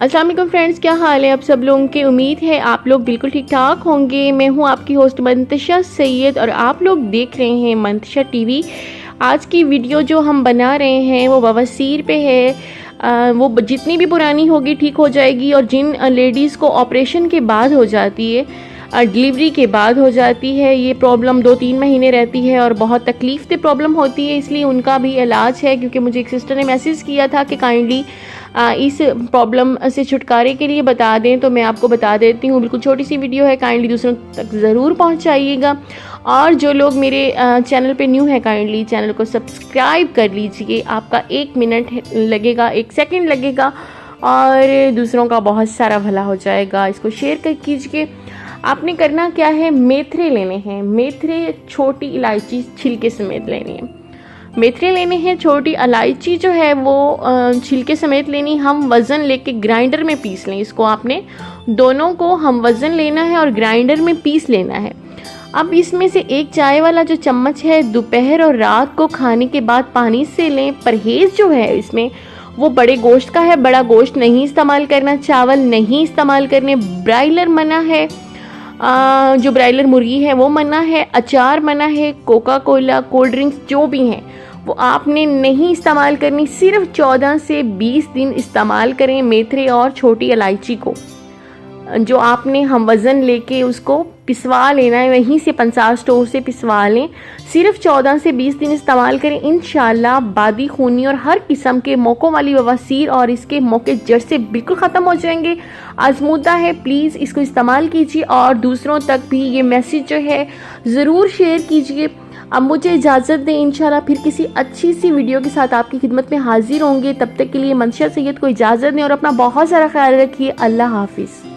अस्सलाम वालेकुम फ्रेंड्स, क्या हाल है आप सब लोगों की। उम्मीद है आप लोग बिल्कुल ठीक ठाक होंगे। मैं हूं आपकी होस्ट मंतशा सैयद और आप लोग देख रहे हैं मंतशा टीवी। आज की वीडियो जो हम बना रहे हैं वो बवासीर पे है। वो जितनी भी पुरानी होगी ठीक हो जाएगी, और जिन लेडीज़ को ऑपरेशन के बाद हो जाती है, डिलीवरी के बाद हो जाती है, ये प्रॉब्लम 2-3 महीने रहती है और बहुत तकलीफ दे प्रॉब्लम होती है, इसलिए उनका भी इलाज है। क्योंकि मुझे एक सिस्टर ने मैसेज किया था कि काइंडली इस प्रॉब्लम से छुटकारे के लिए बता दें, तो मैं आपको बता देती हूँ। बिल्कुल छोटी सी वीडियो है, काइंडली दूसरों तक ज़रूर पहुँचाइएगा। और जो लोग मेरे चैनल पे न्यू है, काइंडली चैनल को सब्सक्राइब कर लीजिए। आपका 1 मिनट लगेगा, 1 सेकंड लगेगा और दूसरों का बहुत सारा भला हो जाएगा। इसको शेयर कर कीजिए। आपने करना क्या है, मेथरे लेने हैं। मेथरे छोटी इलायची छिलके समेत लेनी है। मेथरे लेने हैं, छोटी इलायची जो है वो छिलके समेत लेनी। हम वज़न लेके ग्राइंडर में पीस लें इसको। आपने दोनों को हम वज़न लेना है और ग्राइंडर में पीस लेना है। अब इसमें से 1 चाय वाला जो चम्मच है दोपहर और रात को खाने के बाद पानी से लें। परहेज़ जो है इसमें वो बड़े गोश्त का है, बड़ा गोश्त नहीं इस्तेमाल करना, चावल नहीं इस्तेमाल करने, ब्रायलर मना है, जो ब्रायलर मुर्गी है वो मना है, अचार मना है, कोका कोला, कोल्ड ड्रिंक्स जो भी हैं वो आपने नहीं इस्तेमाल करनी। सिर्फ 14 से 20 दिन इस्तेमाल करें मेथरे और छोटी इलायची को। जो आपने हम वज़न लेके उसको पिसवा लेना है, वहीं से पंसार स्टोर से पिसवा लें। सिर्फ 14 से 20 दिन इस्तेमाल करें। इंशाल्लाह बादी खूनी और हर किस्म के मौकों वाली बवासीर और इसके मौके जड़ से बिल्कुल ख़त्म हो जाएंगे। आजमूदा है, प्लीज़ इसको इस्तेमाल कीजिए और दूसरों तक भी ये मैसेज जो है ज़रूर शेयर कीजिए। अब मुझे इजाज़त दें, इंशाल्लाह फिर किसी अच्छी सी वीडियो के साथ आपकी खिदमत में हाजिर होंगे। तब तक के लिए मंतशा सैयद को इजाज़त दें और अपना बहुत सारा ख्याल रखिए। अल्लाह हाफिज़।